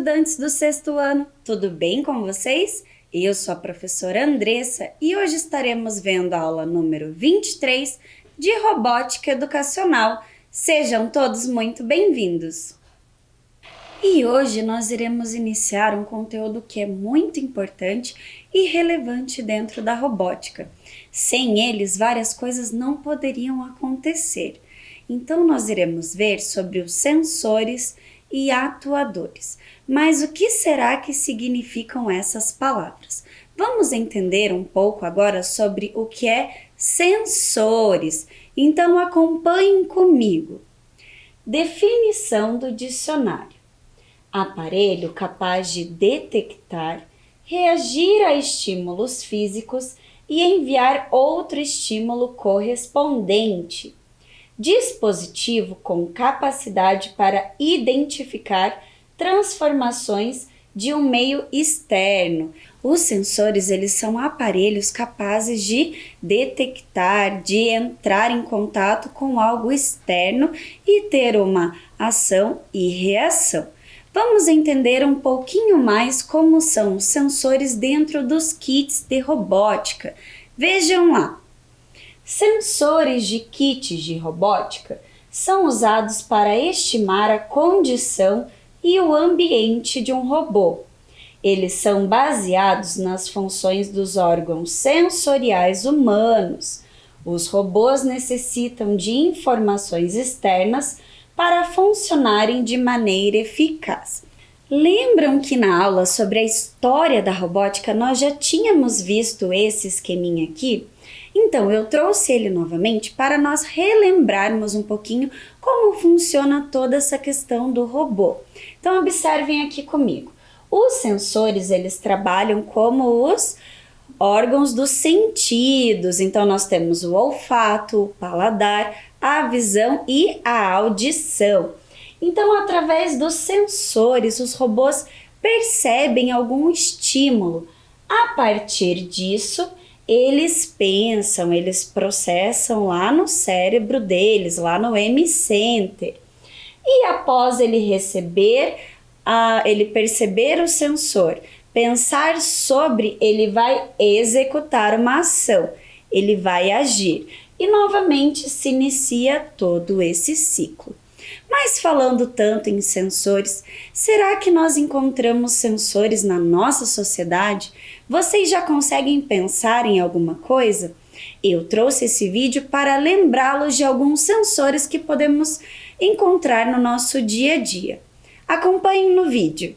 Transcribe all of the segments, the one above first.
estudantes do sexto ano! Tudo bem com vocês? Eu sou a professora Andressa e hoje estaremos vendo a aula número 23 de Robótica Educacional. Sejam todos muito bem-vindos! E hoje nós iremos iniciar um conteúdo que é muito importante e relevante dentro da robótica. Sem eles, várias coisas não poderiam acontecer. Então, nós iremos ver sobre os sensores e atuadores. Mas o que será que significam essas palavras? Vamos entender um pouco agora sobre o que é sensores. Então, acompanhem comigo. Definição do dicionário: aparelho capaz de detectar, reagir a estímulos físicos e enviar outro estímulo correspondente. Dispositivo com capacidade para identificar transformações de um meio externo. Os sensores, eles são aparelhos capazes de detectar, de entrar em contato com algo externo e ter uma ação e reação. Vamos entender um pouquinho mais como são os sensores dentro dos kits de robótica. Vejam lá. Sensores de kits de robótica são usados para estimar a condição e o ambiente de um robô. Eles são baseados nas funções dos órgãos sensoriais humanos. Os robôs necessitam de informações externas para funcionarem de maneira eficaz. Lembram que na aula sobre a história da robótica nós já tínhamos visto esse esqueminha aqui? Então, eu trouxe ele novamente para nós relembrarmos um pouquinho como funciona toda essa questão do robô. Então, observem aqui comigo. Os sensores, eles trabalham como os órgãos dos sentidos. Então, nós temos o olfato, o paladar, a visão e a audição. Então, através dos sensores, os robôs percebem algum estímulo. A partir disso, eles pensam, eles processam lá no cérebro deles, lá no M-Center. E após ele perceber o sensor, pensar sobre, ele vai executar uma ação, ele vai agir. E novamente se inicia todo esse ciclo. Mas falando tanto em sensores, será que nós encontramos sensores na nossa sociedade? Vocês já conseguem pensar em alguma coisa? Eu trouxe esse vídeo para lembrá-los de alguns sensores que podemos encontrar no nosso dia a dia. Acompanhem no vídeo.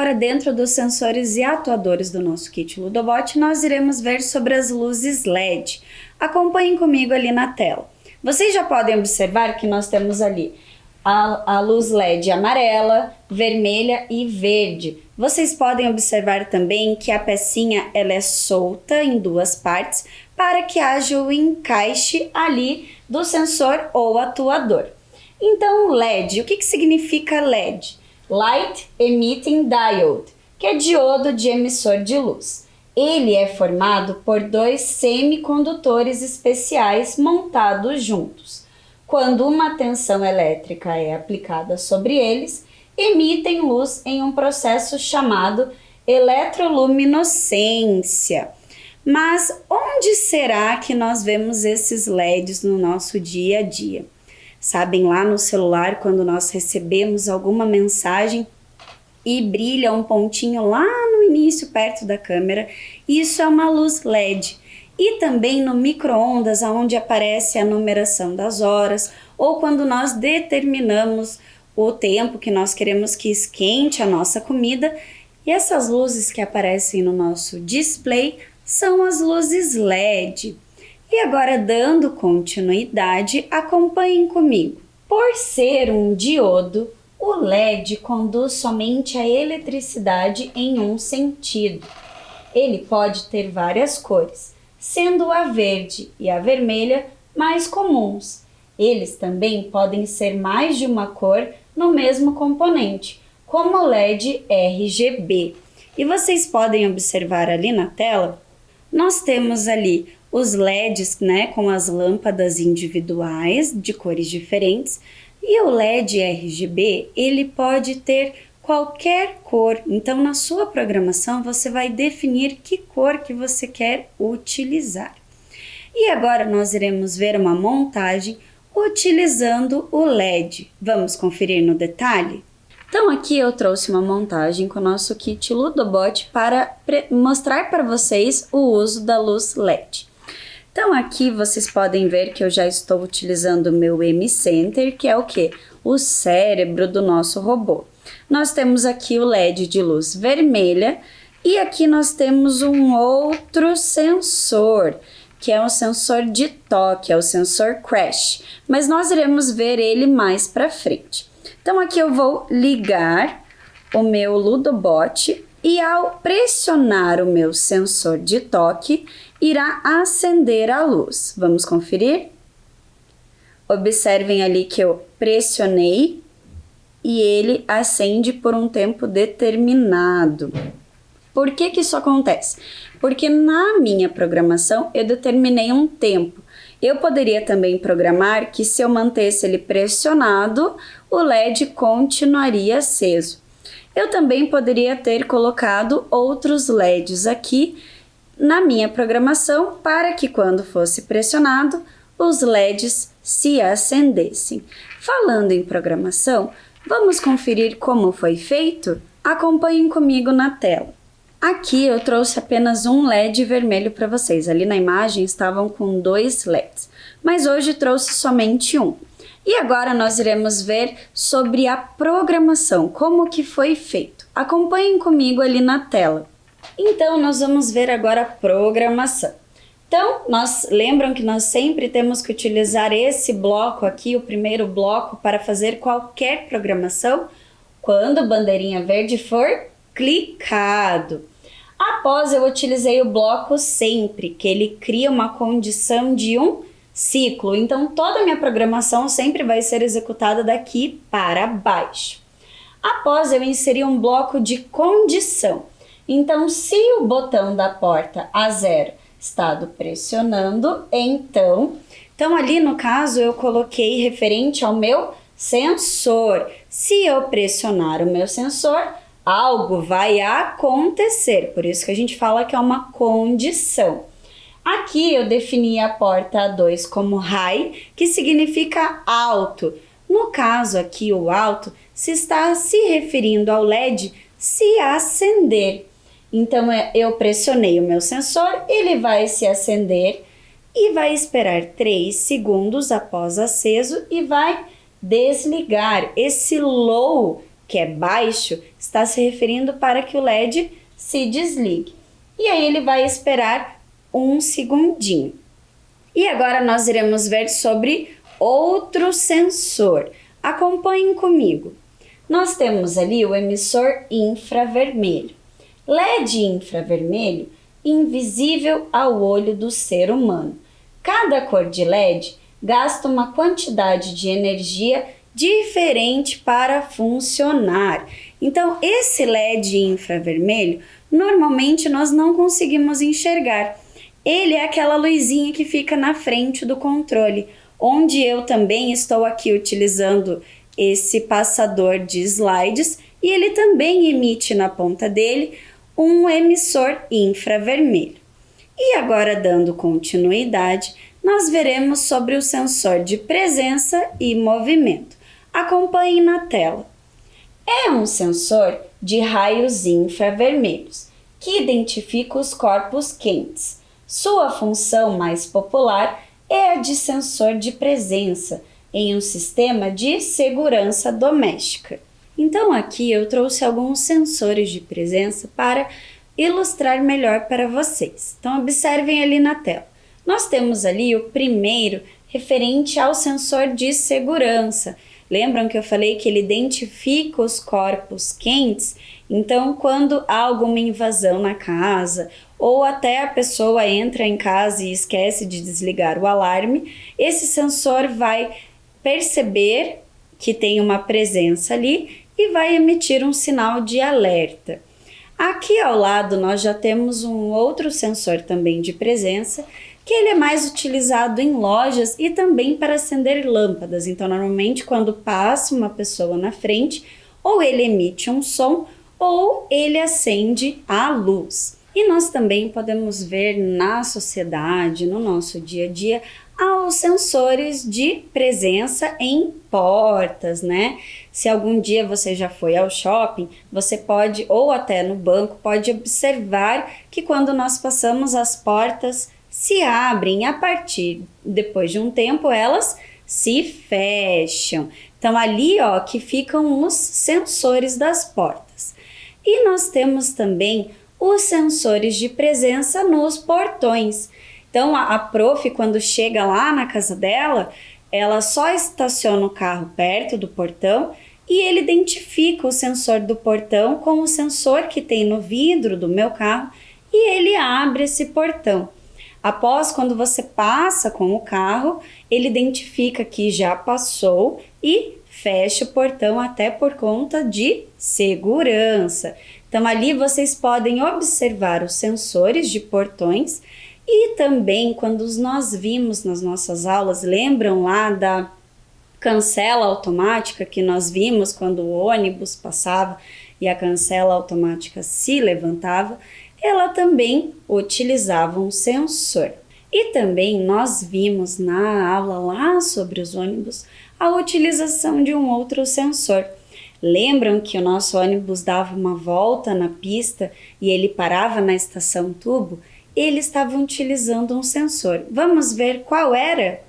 agora, dentro dos sensores e atuadores do nosso kit Ludobot, nós iremos ver sobre as luzes LED. Acompanhem comigo ali na tela. Vocês já podem observar que nós temos ali a luz LED amarela, vermelha e verde. Vocês podem observar também que a pecinha ela é solta em duas partes para que haja o encaixe ali do sensor ou atuador. Então, LED, o que significa LED? Light Emitting Diode, que é diodo de emissor de luz. Ele é formado por dois semicondutores especiais montados juntos. Quando uma tensão elétrica é aplicada sobre eles, emitem luz em um processo chamado eletroluminescência. Mas onde será que nós vemos esses LEDs no nosso dia a dia? Sabem, lá no celular, quando nós recebemos alguma mensagem e brilha um pontinho lá no início, perto da câmera, isso é uma luz LED. E também no micro-ondas, onde aparece a numeração das horas, ou quando nós determinamos o tempo que nós queremos que esquente a nossa comida, e essas luzes que aparecem no nosso display são as luzes LED. E agora, dando continuidade, acompanhem comigo. Por ser um diodo, o LED conduz somente a eletricidade em um sentido. Ele pode ter várias cores, sendo a verde e a vermelha mais comuns. Eles também podem ser mais de uma cor no mesmo componente, como o LED RGB. E vocês podem observar ali na tela, nós temos ali os LEDs, com as lâmpadas individuais de cores diferentes, e o LED RGB, ele pode ter qualquer cor. Então, na sua programação, você vai definir que cor que você quer utilizar. E agora nós iremos ver uma montagem utilizando o LED. Vamos conferir no detalhe? Então, aqui eu trouxe uma montagem com o nosso kit Ludobot para mostrar para vocês o uso da luz LED. Então, aqui vocês podem ver que eu já estou utilizando o meu M-Center, que é o quê? O cérebro do nosso robô. Nós temos aqui o LED de luz vermelha e aqui nós temos um outro sensor, que é um sensor de toque, é o sensor Crash, mas nós iremos ver ele mais para frente. Então, aqui eu vou ligar o meu Ludobot e ao pressionar o meu sensor de toque, irá acender a luz. Vamos conferir? Observem ali que eu pressionei e ele acende por um tempo determinado. Por que isso acontece? Porque na minha programação eu determinei um tempo. Eu poderia também programar que se eu mantesse ele pressionado, o LED continuaria aceso. Eu também poderia ter colocado outros LEDs aqui na minha programação para que quando fosse pressionado, os LEDs se acendessem. Falando em programação, vamos conferir como foi feito? Acompanhem comigo na tela. Aqui eu trouxe apenas um LED vermelho para vocês. Ali na imagem estavam com 2 LEDs, mas hoje trouxe somente um. E agora nós iremos ver sobre a programação, como que foi feito. Acompanhem comigo ali na tela. Então, nós vamos ver agora a programação. Então, lembram que nós sempre temos que utilizar esse bloco aqui, o primeiro bloco, para fazer qualquer programação, quando a bandeirinha verde for clicado. Após, eu utilizei o bloco sempre, que ele cria uma condição de um ciclo. Então, toda a minha programação sempre vai ser executada daqui para baixo. Após, eu inseri um bloco de condição. Então, se o botão da porta A0 estado pressionando, então ali no caso eu coloquei referente ao meu sensor. Se eu pressionar o meu sensor, algo vai acontecer, por isso que a gente fala que é uma condição. Aqui eu defini a porta A2 como high, que significa alto. No caso aqui, o alto se está se referindo ao LED se acender. Então, eu pressionei o meu sensor, ele vai se acender e vai esperar 3 segundos após aceso e vai desligar. Esse low que é baixo, está se referindo para que o LED se desligue. E aí ele vai esperar um segundinho. E agora nós iremos ver sobre outro sensor. Acompanhem comigo. Nós temos ali o emissor infravermelho. LED infravermelho, invisível ao olho do ser humano. Cada cor de LED gasta uma quantidade de energia diferente para funcionar. Então, esse LED infravermelho, normalmente nós não conseguimos enxergar. Ele é aquela luzinha que fica na frente do controle, onde eu também estou aqui utilizando esse passador de slides e ele também emite na ponta dele um emissor infravermelho. E agora, dando continuidade, nós veremos sobre o sensor de presença e movimento. Acompanhem na tela. É um sensor de raios infravermelhos que identifica os corpos quentes. Sua função mais popular é a de sensor de presença em um sistema de segurança doméstica. Então aqui eu trouxe alguns sensores de presença para ilustrar melhor para vocês. Então observem ali na tela. Nós temos ali o primeiro referente ao sensor de segurança. Lembram que eu falei que ele identifica os corpos quentes? Então, quando há alguma invasão na casa ou até a pessoa entra em casa e esquece de desligar o alarme, esse sensor vai perceber que tem uma presença ali e vai emitir um sinal de alerta. Aqui ao lado nós já temos um outro sensor também de presença, que ele é mais utilizado em lojas e também para acender lâmpadas. Então, normalmente, quando passa uma pessoa na frente, ou ele emite um som, ou ele acende a luz. E nós também podemos ver na sociedade, no nosso dia a dia, aos sensores de presença em portas, né? Se algum dia você já foi ao shopping, você pode, ou até no banco, pode observar que quando nós passamos as portas se abrem, a partir depois de um tempo elas se fecham. Então ali ó que ficam os sensores das portas. E nós temos também os sensores de presença nos portões. Então a prof, quando chega lá na casa dela, ela só estaciona o carro perto do portão e ele identifica o sensor do portão com o sensor que tem no vidro do meu carro e ele abre esse portão. Após, quando você passa com o carro, ele identifica que já passou e fecha o portão até por conta de segurança. Então, ali vocês podem observar os sensores de portões e também, quando nós vimos nas nossas aulas, lembram lá da cancela automática que nós vimos quando o ônibus passava e a cancela automática se levantava? Ela também utilizava um sensor. E também nós vimos na aula lá sobre os ônibus a utilização de um outro sensor. Lembram que o nosso ônibus dava uma volta na pista e ele parava na estação tubo? Eles estavam utilizando um sensor. Vamos ver qual era?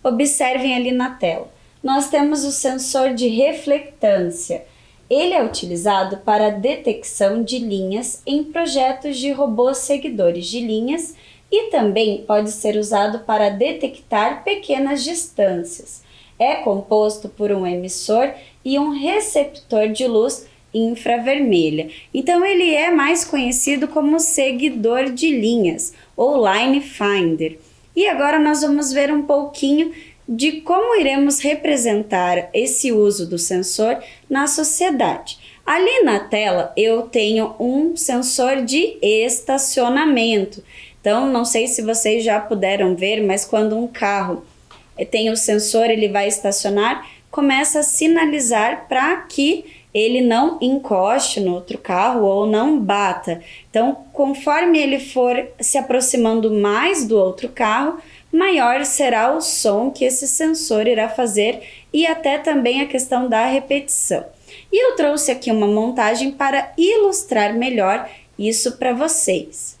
Observem ali na tela. Nós temos o sensor de reflectância. Ele é utilizado para a detecção de linhas em projetos de robôs seguidores de linhas e também pode ser usado para detectar pequenas distâncias. É composto por um emissor e um receptor de luz infravermelha. Então ele é mais conhecido como seguidor de linhas ou line finder. E agora nós vamos ver um pouquinho de como iremos representar esse uso do sensor na sociedade. Ali na tela eu tenho um sensor de estacionamento. Então, não sei se vocês já puderam ver, mas quando um carro tem o sensor, ele vai estacionar, começa a sinalizar para que ele não encoste no outro carro ou não bata. Então, conforme ele for se aproximando mais do outro carro, maior será o som que esse sensor irá fazer e até também a questão da repetição. E eu trouxe aqui uma montagem para ilustrar melhor isso para vocês.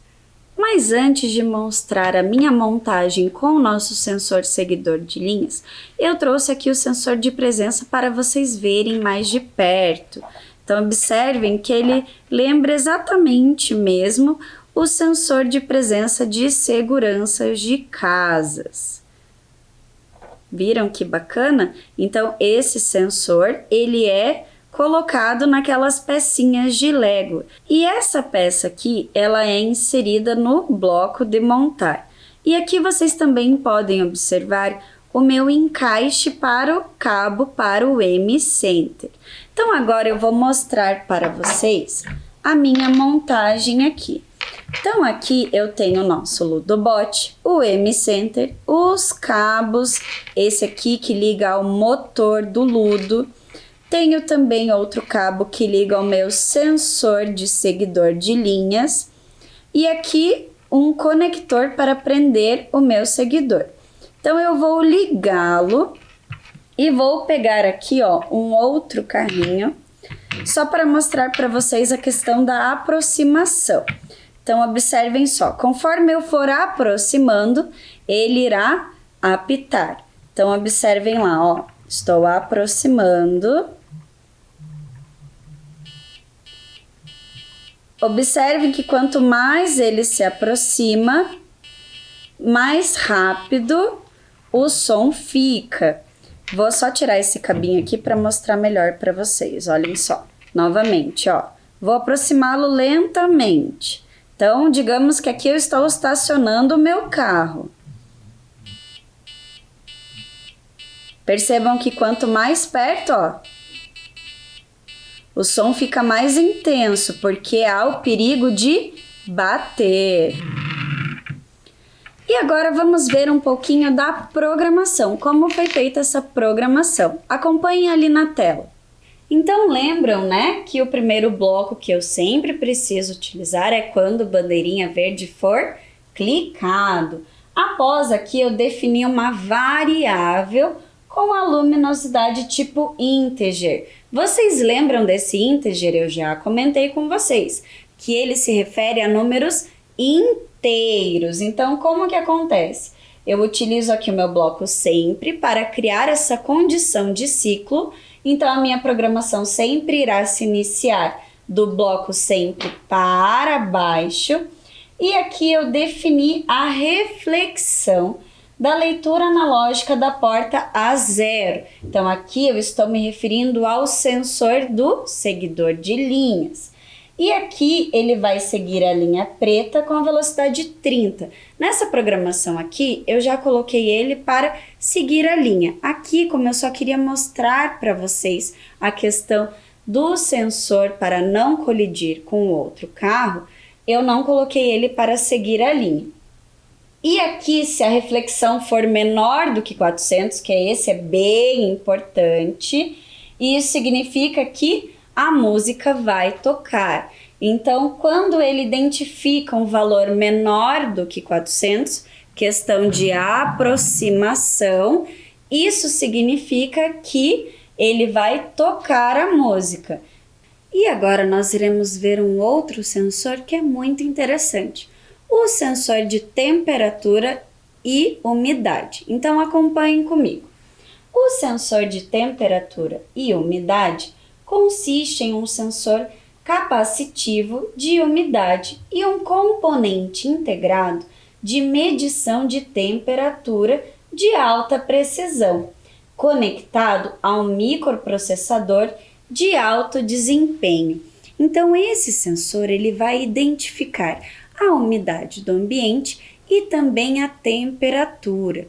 Mas antes de mostrar a minha montagem com o nosso sensor seguidor de linhas, eu trouxe aqui o sensor de presença para vocês verem mais de perto. Então observem que ele lembra exatamente mesmo o sensor de presença de segurança de casas. Viram que bacana? Então esse sensor, ele é colocado naquelas pecinhas de Lego. E essa peça aqui, ela é inserida no bloco de montar. E aqui vocês também podem observar o meu encaixe para o cabo para o M-Center. Então agora eu vou mostrar para vocês a minha montagem aqui. Então aqui eu tenho o nosso Ludobot, o M-Center, os cabos, esse aqui que liga ao motor do Ludo. Tenho também outro cabo que liga ao meu sensor de seguidor de linhas. E aqui um conector para prender o meu seguidor. Então eu vou ligá-lo e vou pegar aqui, ó, um outro carrinho, só para mostrar para vocês a questão da aproximação. Então observem só, conforme eu for aproximando, ele irá apitar. Então observem lá, ó, estou aproximando. Observem que quanto mais ele se aproxima, mais rápido o som fica. Vou só tirar esse cabinho aqui para mostrar melhor para vocês. Olhem só, novamente, ó. Vou aproximá-lo lentamente. Então, digamos que aqui eu estou estacionando o meu carro. Percebam que quanto mais perto, ó, o som fica mais intenso, porque há o perigo de bater. E agora vamos ver um pouquinho da programação, como foi feita essa programação. Acompanhem ali na tela. Então lembram, né, que o primeiro bloco que eu sempre preciso utilizar é quando bandeirinha verde for clicado. Após aqui eu defini uma variável com a luminosidade tipo integer. Vocês lembram desse integer? Eu já comentei com vocês que ele se refere a números inteiros. Então, como que acontece? Eu utilizo aqui o meu bloco sempre para criar essa condição de ciclo. Então, a minha programação sempre irá se iniciar do bloco sempre para baixo. E aqui eu defini a reflexão da leitura analógica da porta A0. Então, aqui eu estou me referindo ao sensor do seguidor de linhas. E aqui ele vai seguir a linha preta com a velocidade 30. Nessa programação aqui, eu já coloquei ele para seguir a linha. Aqui, como eu só queria mostrar para vocês a questão do sensor para não colidir com o outro carro, eu não coloquei ele para seguir a linha. E aqui, se a reflexão for menor do que 400, que esse é bem importante, isso significa que a música vai tocar. Então, quando ele identifica um valor menor do que 400, questão de aproximação, isso significa que ele vai tocar a música. E agora nós iremos ver um outro sensor que é muito interessante. O sensor de temperatura e umidade. Então acompanhem comigo. O sensor de temperatura e umidade consiste em um sensor capacitivo de umidade e um componente integrado de medição de temperatura de alta precisão, conectado a um microprocessador de alto desempenho. Então esse sensor ele vai identificar a umidade do ambiente e também a temperatura.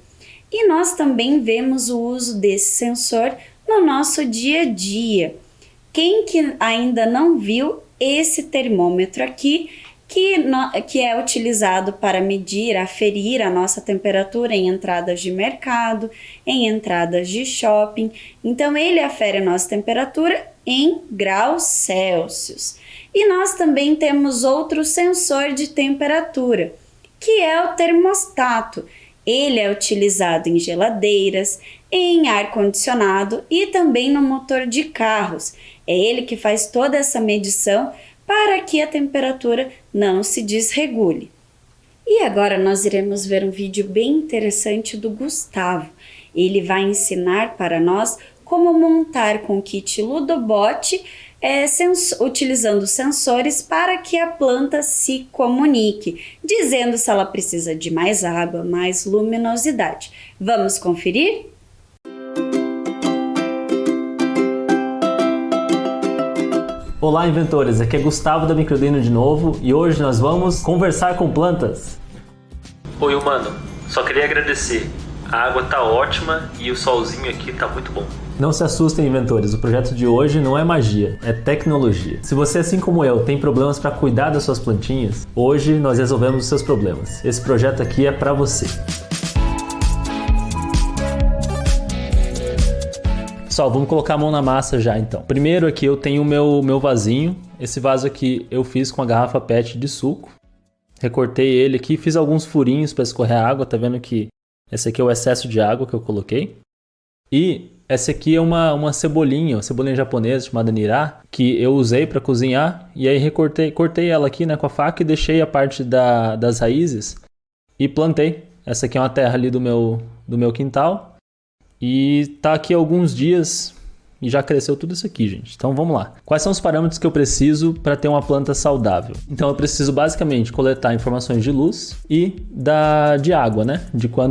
E nós também vemos o uso desse sensor no nosso dia a dia. Quem que ainda não viu esse termômetro aqui, que é utilizado para medir, aferir a nossa temperatura em entradas de mercado, em entradas de shopping. Então ele afere a nossa temperatura em graus Celsius. E nós também temos outro sensor de temperatura, que é o termostato. Ele é utilizado em geladeiras, em ar-condicionado e também no motor de carros. É ele que faz toda essa medição para que a temperatura não se desregule. E agora nós iremos ver um vídeo bem interessante do Gustavo. Ele vai ensinar para nós como montar com o kit Ludobot, utilizando sensores para que a planta se comunique, dizendo se ela precisa de mais água, mais luminosidade. Vamos conferir? Olá, inventores! Aqui é Gustavo da Microdino de novo e hoje nós vamos conversar com plantas. Oi, humano. Só queria agradecer. A água tá ótima e o solzinho aqui tá muito bom. Não se assustem, inventores. O projeto de hoje não é magia, é tecnologia. Se você, assim como eu, tem problemas para cuidar das suas plantinhas, hoje nós resolvemos os seus problemas. Esse projeto aqui é para você. Pessoal, vamos colocar a mão na massa já então. Primeiro aqui eu tenho o meu vasinho. Esse vaso aqui eu fiz com a garrafa PET de suco. Recortei ele aqui, fiz alguns furinhos para escorrer a água. Tá vendo que esse aqui é o excesso de água que eu coloquei. E essa aqui é uma cebolinha japonesa chamada nirá, que eu usei para cozinhar. E aí cortei ela aqui, né, com a faca e deixei a parte das raízes e plantei. Essa aqui é uma terra ali do meu quintal. E tá aqui há alguns dias e já cresceu tudo isso aqui, gente. Então vamos lá. Quais são os parâmetros que eu preciso para ter uma planta saudável? Então eu preciso basicamente coletar informações de luz e de água, né? Qual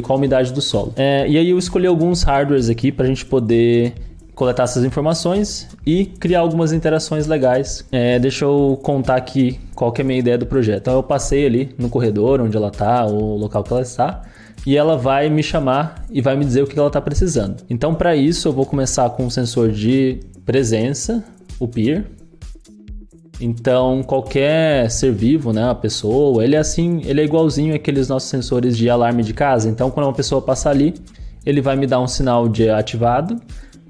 a umidade do solo. E aí eu escolhi alguns hardwares aqui para a gente poder coletar essas informações e criar algumas interações legais. Deixa eu contar aqui qual que é a minha ideia do projeto. Então eu passei ali no corredor onde ela está, o local que ela está. E ela vai me chamar e vai me dizer o que ela está precisando. Então, para isso, eu vou começar com um sensor de presença, o PEER. Então, qualquer ser vivo, né, uma pessoa, ele é igualzinho àqueles nossos sensores de alarme de casa. Então, quando uma pessoa passar ali, ele vai me dar um sinal de ativado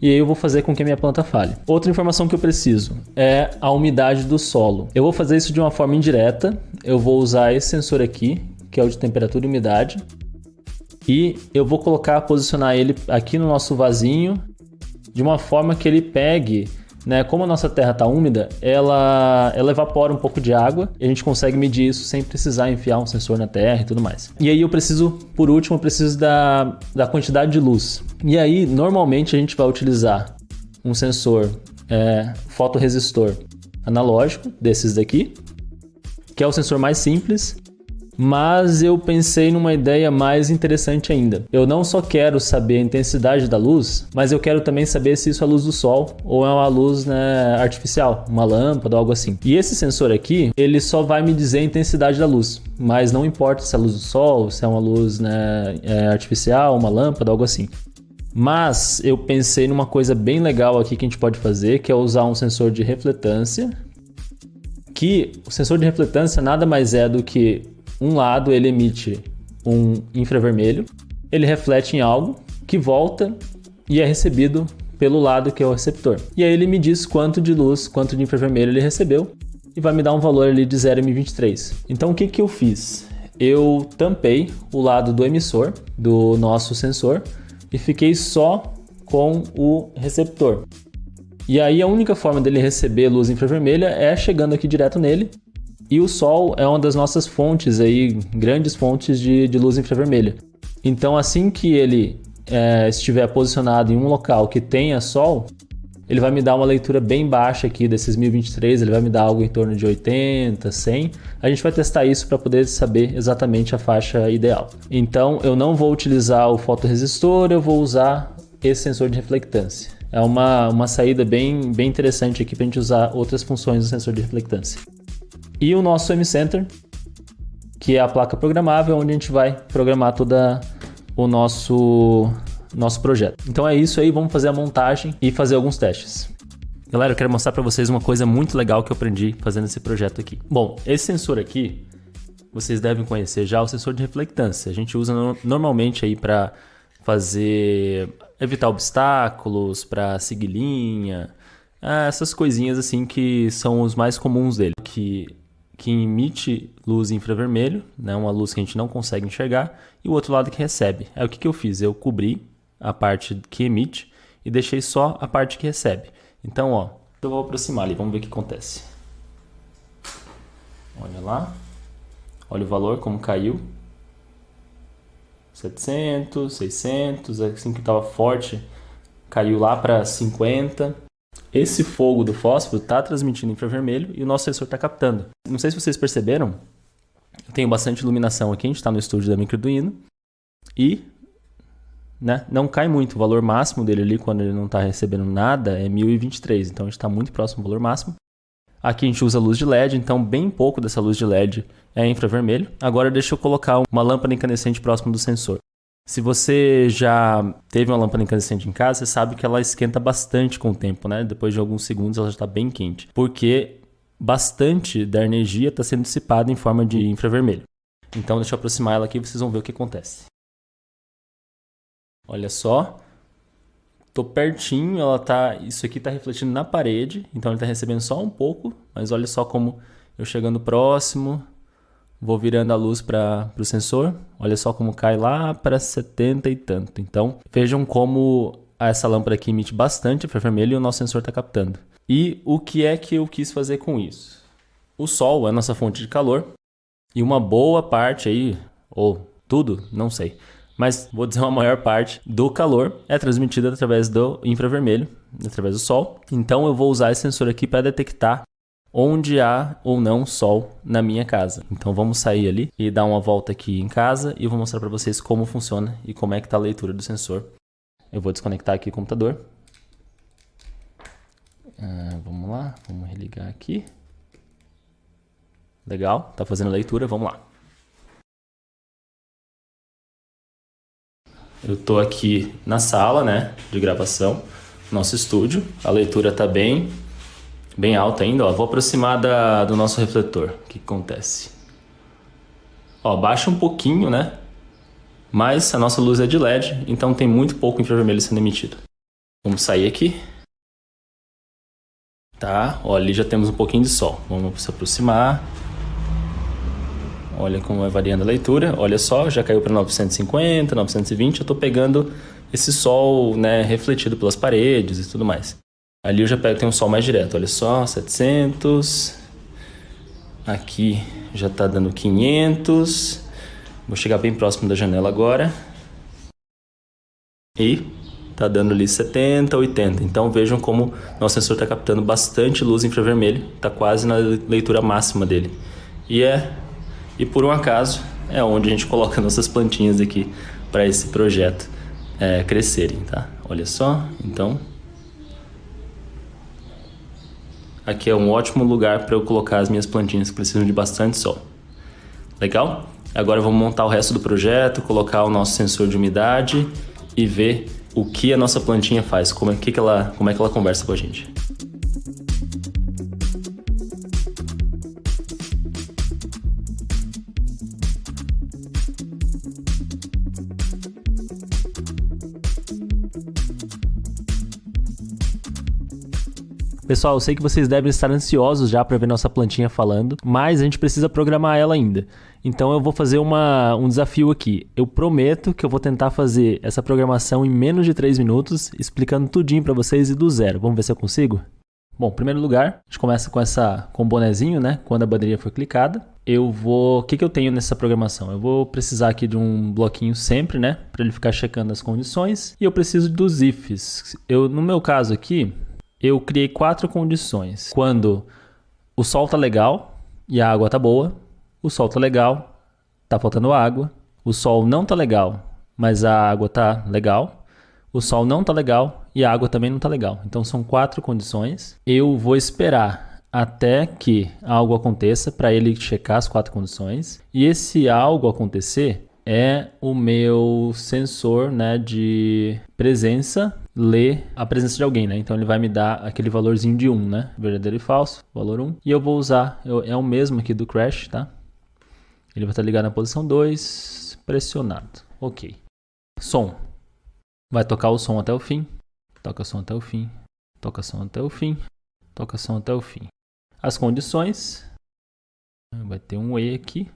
e aí eu vou fazer com que a minha planta fale. Outra informação que eu preciso é a umidade do solo. Eu vou fazer isso de uma forma indireta. Eu vou usar esse sensor aqui, que é o de temperatura e umidade. E eu vou posicionar ele aqui no nosso vasinho de uma forma que ele pegue, né? Como a nossa terra está úmida, ela evapora um pouco de água e a gente consegue medir isso sem precisar enfiar um sensor na terra e tudo mais. E aí por último, eu preciso da quantidade de luz. E aí, normalmente a gente vai utilizar um sensor fotorresistor analógico, desses daqui, que é o sensor mais simples. Mas eu pensei numa ideia mais interessante ainda. Eu não só quero saber a intensidade da luz, mas eu quero também saber se isso é a luz do sol ou é uma luz, né, artificial, uma lâmpada ou algo assim. E esse sensor aqui, ele só vai me dizer a intensidade da luz, mas não importa se é a luz do sol, se é uma luz, né, artificial, uma lâmpada, algo assim. Mas eu pensei numa coisa bem legal aqui que a gente pode fazer, que é usar um sensor de refletância, que o sensor de refletância nada mais é do que um lado ele emite um infravermelho, ele reflete em algo que volta e é recebido pelo lado que é o receptor. E aí ele me diz quanto de luz, quanto de infravermelho ele recebeu e vai me dar um valor ali de 0,23. Então o que eu fiz? Eu tampei o lado do emissor do nosso sensor e fiquei só com o receptor. E aí a única forma dele receber luz infravermelha é chegando aqui direto nele. E o sol é uma das nossas fontes aí, grandes fontes de luz infravermelha. Então assim que ele estiver posicionado em um local que tenha sol, ele vai me dar uma leitura bem baixa aqui desses 1023, ele vai me dar algo em torno de 80, 100. A gente vai testar isso para poder saber exatamente a faixa ideal. Então eu não vou utilizar o fotorresistor, eu vou usar esse sensor de reflectância. É uma saída bem interessante aqui para a gente usar outras funções do sensor de reflectância. E o nosso M-Center, que é a placa programável, onde a gente vai programar toda o nosso projeto. Então é isso aí, vamos fazer a montagem e fazer alguns testes. Galera, eu quero mostrar para vocês uma coisa muito legal que eu aprendi fazendo esse projeto aqui. Bom, esse sensor aqui, vocês devem conhecer já, o sensor de reflectância. A gente usa normalmente aí para evitar obstáculos, para seguir linha, essas coisinhas assim que são os mais comuns dele, que emite luz infravermelho, né, uma luz que a gente não consegue enxergar, e o outro lado que recebe. Aí o que eu fiz? Eu cobri a parte que emite e deixei só a parte que recebe. Então, ó, eu vou aproximar ali, vamos ver o que acontece. Olha lá. Olha o valor, como caiu. 700, 600, assim que estava forte, caiu lá para 50. Esse fogo do fósforo está transmitindo infravermelho e o nosso sensor está captando. Não sei se vocês perceberam, eu tenho bastante iluminação aqui, a gente está no estúdio da Microarduino e não cai muito. O valor máximo dele ali, quando ele não está recebendo nada, é 1023, então a gente está muito próximo do valor máximo. Aqui a gente usa luz de LED, então bem pouco dessa luz de LED é infravermelho. Agora deixa eu colocar uma lâmpada incandescente próximo do sensor. Se você já teve uma lâmpada incandescente em casa, você sabe que ela esquenta bastante com o tempo, né? Depois de alguns segundos ela já está bem quente, porque bastante da energia está sendo dissipada em forma de infravermelho. Então deixa eu aproximar ela aqui e vocês vão ver o que acontece. Olha só. Tô pertinho, isso aqui está refletindo na parede, então ele está recebendo só um pouco, mas olha só como eu chegando próximo, vou virando a luz para o sensor, olha só como cai lá para 70 e tanto. Então vejam como essa lâmpada aqui emite bastante infravermelho e o nosso sensor está captando. E o que é que eu quis fazer com isso? O sol é a nossa fonte de calor e uma boa parte aí, ou tudo, não sei, mas vou dizer uma maior parte do calor é transmitida através do infravermelho, através do sol. Então eu vou usar esse sensor aqui para detectar onde há ou não sol na minha casa. Então vamos sair ali e dar uma volta aqui em casa e eu vou mostrar para vocês como funciona e como é que está a leitura do sensor. Eu vou desconectar aqui o computador. Vamos lá, vamos religar aqui. Legal, tá fazendo a leitura, vamos lá. Eu estou aqui na sala, né, de gravação, nosso estúdio. A leitura está bem alta ainda. Ó. Vou aproximar do nosso refletor. O que acontece? Ó, baixa um pouquinho, né? Mas a nossa luz é de LED, então tem muito pouco infravermelho sendo emitido. Vamos sair aqui. Tá, ó, ali já temos um pouquinho de sol. Vamos se aproximar. Olha como vai variando a leitura. Olha só, já caiu para 950, 920. Eu estou pegando esse sol, né, refletido pelas paredes e tudo mais. Ali eu já tenho um sol mais direto. Olha só, 700. Aqui já está dando 500. Vou chegar bem próximo da janela agora. E está dando ali 70, 80. Então vejam como nosso sensor está captando bastante luz infravermelho. Está quase na leitura máxima dele. E por um acaso é onde a gente coloca nossas plantinhas aqui para esse projeto crescerem, tá? Olha só, então aqui é um ótimo lugar para eu colocar as minhas plantinhas que precisam de bastante sol. Legal? Agora vamos montar o resto do projeto, colocar o nosso sensor de umidade e ver o que a nossa plantinha faz, como é que ela conversa com a gente. Pessoal, eu sei que vocês devem estar ansiosos já para ver nossa plantinha falando, mas a gente precisa programar ela ainda. Então eu vou fazer um desafio aqui. Eu prometo que eu vou tentar fazer essa programação em menos de 3 minutos, explicando tudinho para vocês e do zero. Vamos ver se eu consigo? Bom, em primeiro lugar, a gente começa com o bonezinho, né? Quando a bateria for clicada. O que eu tenho nessa programação? Eu vou precisar aqui de um bloquinho sempre, né? Para ele ficar checando as condições. E eu preciso dos ifs. No meu caso aqui, eu criei 4 condições. Quando o sol tá legal e a água tá boa, o sol tá legal, tá faltando água, o sol não tá legal, mas a água tá legal, o sol não tá legal e a água também não tá legal. Então são 4 condições. Eu vou esperar até que algo aconteça para ele checar as 4 condições. E esse algo acontecer é o meu sensor, né, de presença ler a presença de alguém, né? Então ele vai me dar aquele valorzinho de 1, né? Verdadeiro e falso, valor 1. E eu vou usar, é o mesmo aqui do crash, tá? Ele vai estar ligado na posição 2, pressionado. Ok. Som. Vai tocar o som até o fim. Toca som até o fim. Toca som até o fim. Toca som até o fim. As condições. Vai ter um E aqui.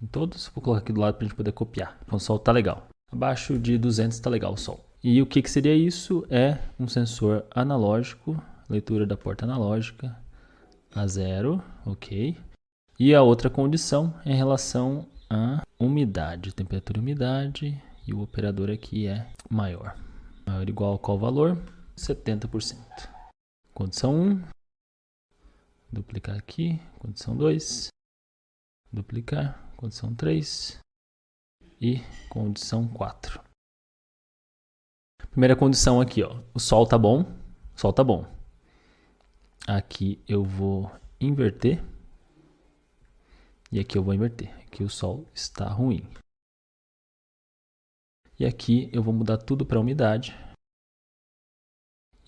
Em todos. Vou colocar aqui do lado para a gente poder copiar. Então o sol tá legal. Abaixo de 200 tá legal o sol. E o que seria isso? É um sensor analógico, leitura da porta analógica, A0, ok. E a outra condição é em relação à umidade, temperatura e umidade, e o operador aqui é maior. Maior ou igual a qual valor? 70%. Condição 1, duplicar aqui, condição 2, duplicar, condição 3 e condição 4. Primeira condição aqui, ó, o sol tá bom, Aqui eu vou inverter. E aqui eu vou inverter. Aqui o sol está ruim. E aqui eu vou mudar tudo para umidade.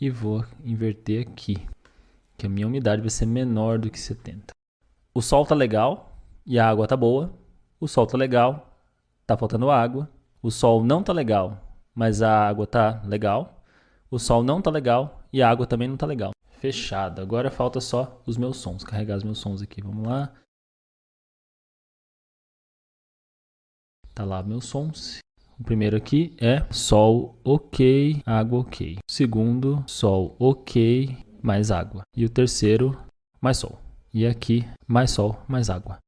E vou inverter aqui. Que a minha umidade vai ser menor do que 70. O sol tá legal e a água tá boa. O sol tá legal, tá faltando água. O sol não tá legal, mas a água tá legal. O sol não tá legal e a água também não tá legal. Fechado. Agora falta só os meus sons. Carregar os meus sons aqui. Vamos lá. Tá lá meus sons. O primeiro aqui é sol ok, água ok. O segundo, sol ok, mais água. E o terceiro, mais sol. E aqui, mais sol, mais água.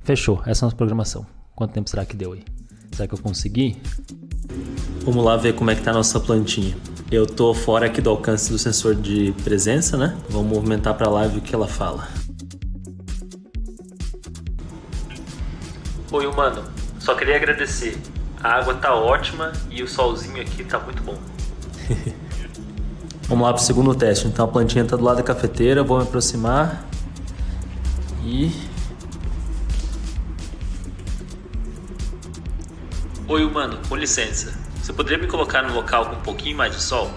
Fechou. Essa é a nossa programação. Quanto tempo será que deu aí? Será que eu consegui? Vamos lá ver como é que tá a nossa plantinha. Eu tô fora aqui do alcance do sensor de presença, né? Vamos movimentar para lá e ver o que ela fala. Oi, humano. Só queria agradecer. A água tá ótima e o solzinho aqui tá muito bom. Vamos lá pro segundo teste. Então a plantinha tá do lado da cafeteira. Vou me aproximar. E... Oi, humano. Com licença. Você poderia me colocar no local com um pouquinho mais de sol?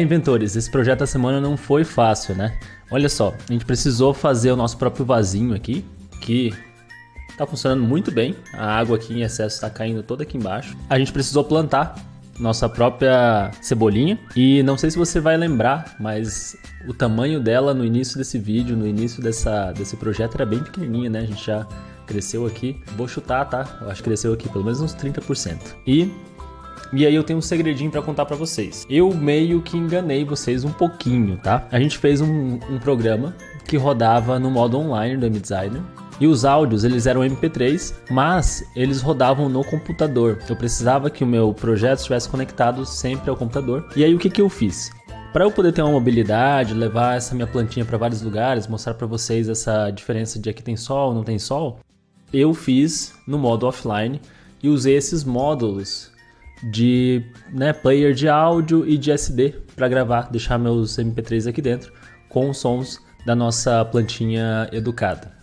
Inventores. Esse projeto da semana não foi fácil, né? Olha só. A gente precisou fazer o nosso próprio vasinho aqui. Que... tá funcionando muito bem, a água aqui em excesso está caindo toda aqui embaixo. A gente precisou plantar nossa própria cebolinha e não sei se você vai lembrar, mas o tamanho dela no início desse vídeo, no início desse projeto era bem pequenininha, né? A gente já cresceu aqui, vou chutar, tá? Eu acho que cresceu aqui pelo menos uns 30%. E aí eu tenho um segredinho para contar para vocês. Eu meio que enganei vocês um pouquinho, tá? A gente fez um programa que rodava no modo online do mDesigner. E os áudios, eles eram MP3, mas eles rodavam no computador. Eu precisava que o meu projeto estivesse conectado sempre ao computador. E aí o que eu fiz? Para eu poder ter uma mobilidade, levar essa minha plantinha para vários lugares, mostrar para vocês essa diferença de aqui tem sol, não tem sol, eu fiz no modo offline e usei esses módulos de player de áudio e de SD para gravar, deixar meus MP3 aqui dentro com os sons da nossa plantinha educada.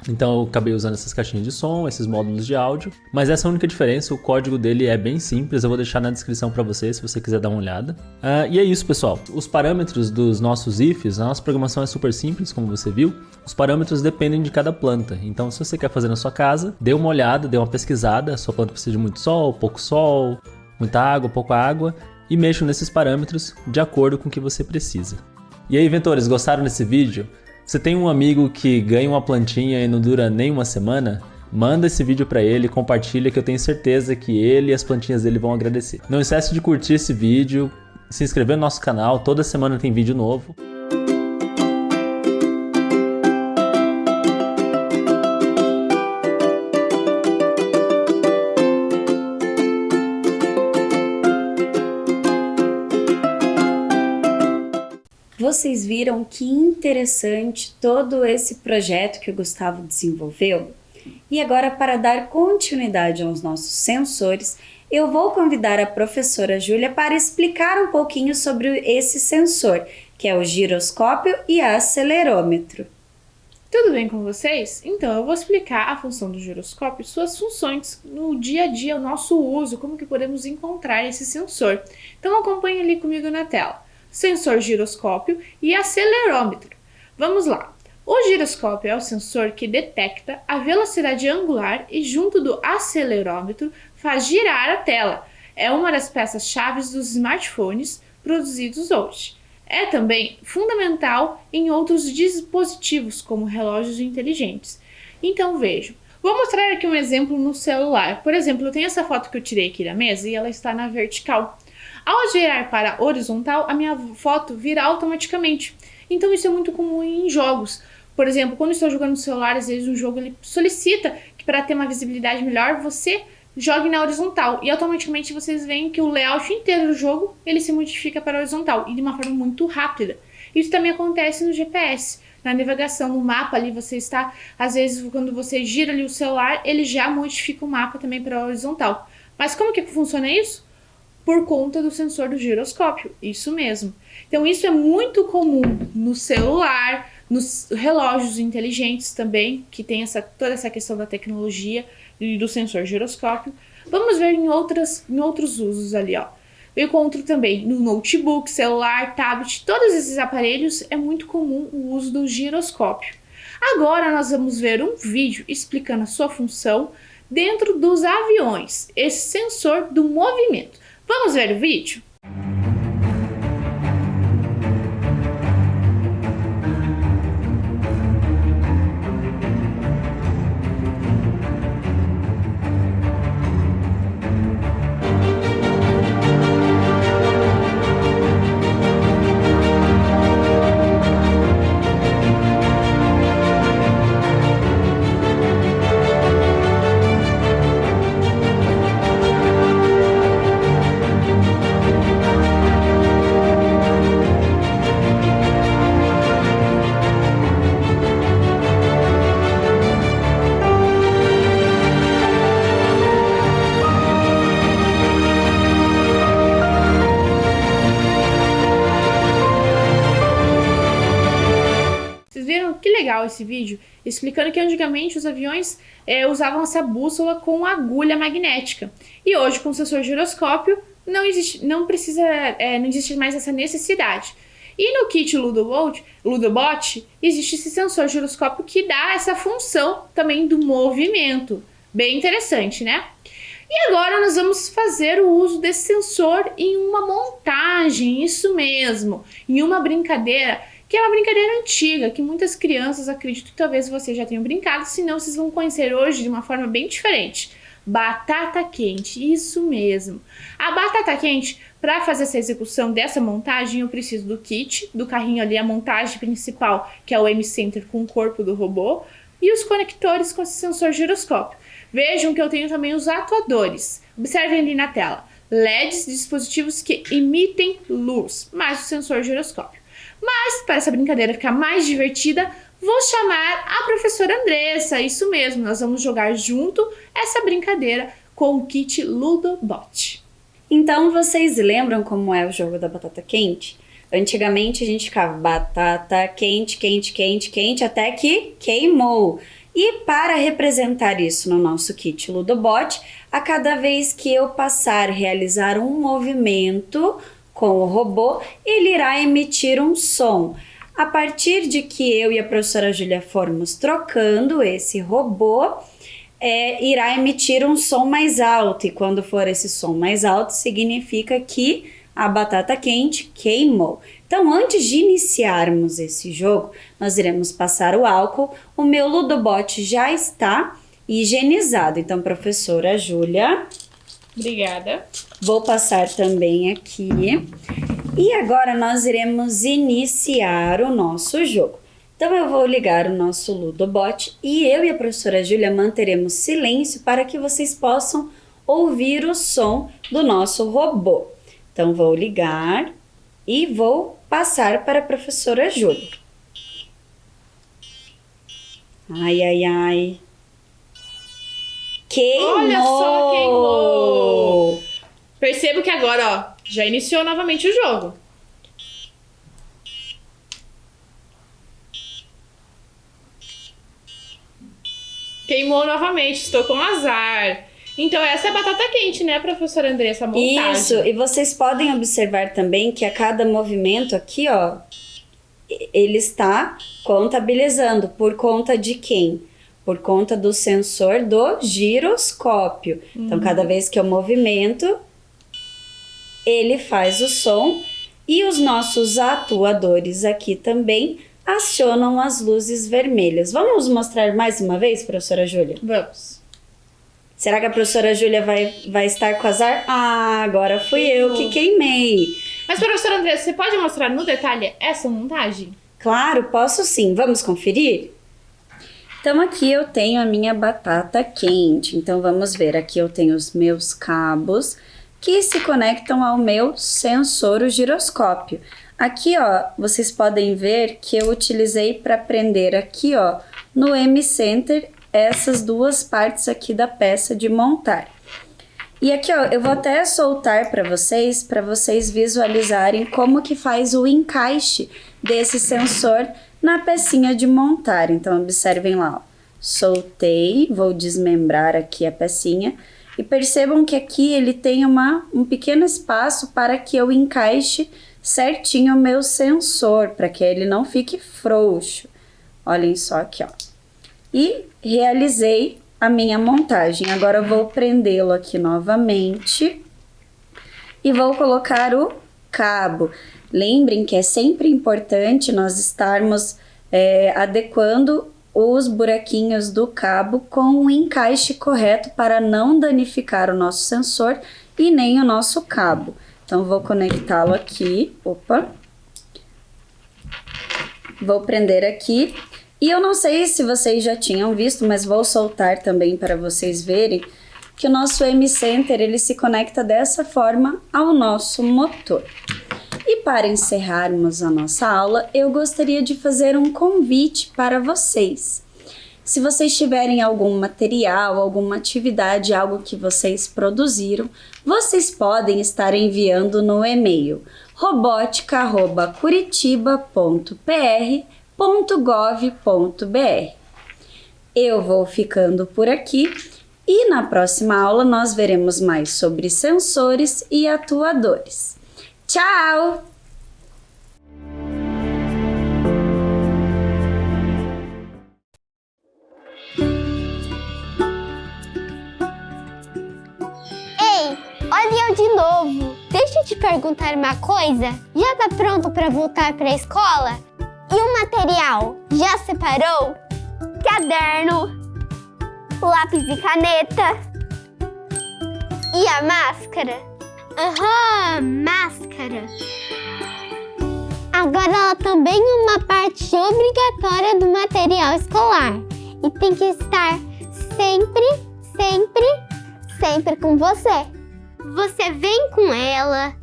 Então eu acabei usando essas caixinhas de som, esses módulos de áudio, mas essa é a única diferença, o código dele é bem simples, eu vou deixar na descrição para você se você quiser dar uma olhada. E é isso, pessoal, os parâmetros dos nossos ifs, a nossa programação é super simples, como você viu, os parâmetros dependem de cada planta, então se você quer fazer na sua casa, dê uma olhada, dê uma pesquisada, a sua planta precisa de muito sol, muita água, pouca água, e mexa nesses parâmetros de acordo com o que você precisa. E aí, inventores, gostaram desse vídeo? Você tem um amigo que ganha uma plantinha e não dura nem uma semana? Manda esse vídeo para ele, compartilha que eu tenho certeza que ele e as plantinhas dele vão agradecer. Não esquece de curtir esse vídeo, se inscrever no nosso canal, toda semana tem vídeo novo. Vocês viram que interessante todo esse projeto que o Gustavo desenvolveu? E agora, para dar continuidade aos nossos sensores, eu vou convidar a professora Júlia para explicar um pouquinho sobre esse sensor, que é o giroscópio e acelerômetro. Tudo bem com vocês? Então, eu vou explicar a função do giroscópio e suas funções no dia a dia, o nosso uso, como que podemos encontrar esse sensor. Então, acompanhe ali comigo na tela. Sensor giroscópio e acelerômetro. Vamos lá. O giroscópio é o sensor que detecta a velocidade angular e junto do acelerômetro faz girar a tela. É uma das peças-chave dos smartphones produzidos hoje. É também fundamental em outros dispositivos, como relógios inteligentes. Então vejam. Vou mostrar aqui um exemplo no celular. Por exemplo, eu tenho essa foto que eu tirei aqui da mesa e ela está na vertical. Ao girar para a horizontal, a minha foto vira automaticamente. Então isso é muito comum em jogos. Por exemplo, quando eu estou jogando no celular, às vezes um jogo ele solicita que para ter uma visibilidade melhor, você jogue na horizontal. E automaticamente vocês veem que o layout inteiro do jogo, ele se modifica para a horizontal. E de uma forma muito rápida. Isso também acontece no GPS. Na navegação, no mapa ali, você está... Às vezes, quando você gira ali o celular, ele já modifica o mapa também para a horizontal. Mas como que funciona isso? Por conta do sensor do giroscópio. Isso mesmo. Então, isso é muito comum no celular, nos relógios inteligentes também, que tem toda essa questão da tecnologia e do sensor giroscópio. Vamos ver em outros usos ali, ó. Eu encontro também no notebook, celular, tablet, todos esses aparelhos é muito comum o uso do giroscópio. Agora nós vamos ver um vídeo explicando a sua função dentro dos aviões, esse sensor do movimento. Vamos ver o vídeo? Que legal esse vídeo, explicando que antigamente os aviões usavam essa bússola com agulha magnética. E hoje, com o sensor giroscópio, não existe mais essa necessidade. E no kit Ludobot, existe esse sensor giroscópio que dá essa função também do movimento. Bem interessante, né? E agora nós vamos fazer o uso desse sensor em uma montagem, isso mesmo, em uma brincadeira que é uma brincadeira antiga, que muitas crianças, acredito que talvez vocês já tenham brincado, senão vocês vão conhecer hoje de uma forma bem diferente. Batata quente, isso mesmo. A batata quente, para fazer essa execução dessa montagem, eu preciso do kit, do carrinho ali, a montagem principal, que é o M-Center com o corpo do robô, e os conectores com esse sensor giroscópio. Vejam que eu tenho também os atuadores. Observem ali na tela. LEDs, dispositivos que emitem luz, mais o sensor giroscópio. Mas, para essa brincadeira ficar mais divertida, vou chamar a professora Andressa. Isso mesmo, nós vamos jogar junto essa brincadeira com o kit Ludobot. Então, vocês lembram como é o jogo da batata quente? Antigamente a gente ficava batata quente, quente, quente, quente, até que queimou. E para representar isso no nosso kit Ludobot, a cada vez que eu passar a realizar um movimento com o robô, ele irá emitir um som. A partir de que eu e a professora Júlia formos trocando esse robô, irá emitir um som mais alto. E quando for esse som mais alto, significa que a batata quente queimou. Então, antes de iniciarmos esse jogo, nós iremos passar o álcool. O meu Ludobot já está higienizado. Então, professora Júlia... Obrigada. Vou passar também aqui. E agora nós iremos iniciar o nosso jogo. Então eu vou ligar o nosso Ludobot e eu e a professora Júlia manteremos silêncio para que vocês possam ouvir o som do nosso robô. Então vou ligar e vou passar para a professora Júlia. Ai, ai, ai. Queimou! Olha só, queimou! Percebo que agora, ó, já iniciou novamente o jogo. Queimou novamente, estou com azar. Então essa é a batata quente, né, professora Andressa, a montagem. Isso, e vocês podem observar também que a cada movimento aqui, ó, ele está contabilizando por conta de quem? Por conta do sensor do giroscópio. Então, cada vez que eu movimento, ele faz o som e os nossos atuadores aqui também acionam as luzes vermelhas. Vamos mostrar mais uma vez, professora Júlia? Vamos. Será que a professora Júlia vai estar com azar? Ah, agora fui eu que queimei. Mas, professora Andressa, você pode mostrar no detalhe essa montagem? Claro, posso sim. Vamos conferir? Então aqui eu tenho a minha batata quente. Então vamos ver, aqui eu tenho os meus cabos que se conectam ao meu sensor, o giroscópio. Aqui, ó, vocês podem ver que eu utilizei para prender aqui, ó, no M-Center, essas duas partes aqui da peça de montar. E aqui, ó, eu vou até soltar para vocês visualizarem como que faz o encaixe desse sensor na pecinha de montar. Então, observem lá, ó. Soltei, vou desmembrar aqui a pecinha. E percebam que aqui ele tem um pequeno espaço para que eu encaixe certinho o meu sensor, para que ele não fique frouxo. Olhem só aqui, ó. E realizei a minha montagem. Agora eu vou prendê-lo aqui novamente e vou colocar o cabo. Lembrem que é sempre importante nós estarmos adequando os buraquinhos do cabo com o encaixe correto para não danificar o nosso sensor e nem o nosso cabo. Então, vou conectá-lo aqui, vou prender aqui. E eu não sei se vocês já tinham visto, mas vou soltar também para vocês verem que o nosso M-Center, ele se conecta dessa forma ao nosso motor. E para encerrarmos a nossa aula, eu gostaria de fazer um convite para vocês. Se vocês tiverem algum material, alguma atividade, algo que vocês produziram, vocês podem estar enviando no e-mail robotica@curitiba.pr.gov.br. Eu vou ficando por aqui e na próxima aula nós veremos mais sobre sensores e atuadores. Tchau! Ei, olha eu de novo. Deixa eu te perguntar uma coisa. Já tá pronto para voltar para a escola? E o material? Já separou? Caderno, lápis e caneta. E a máscara? Aham, máscara. Agora ela também é uma parte obrigatória do material escolar. E tem que estar sempre com você. Você vem com ela,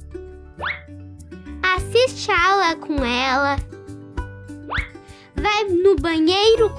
assiste a aula com ela, vai no banheiro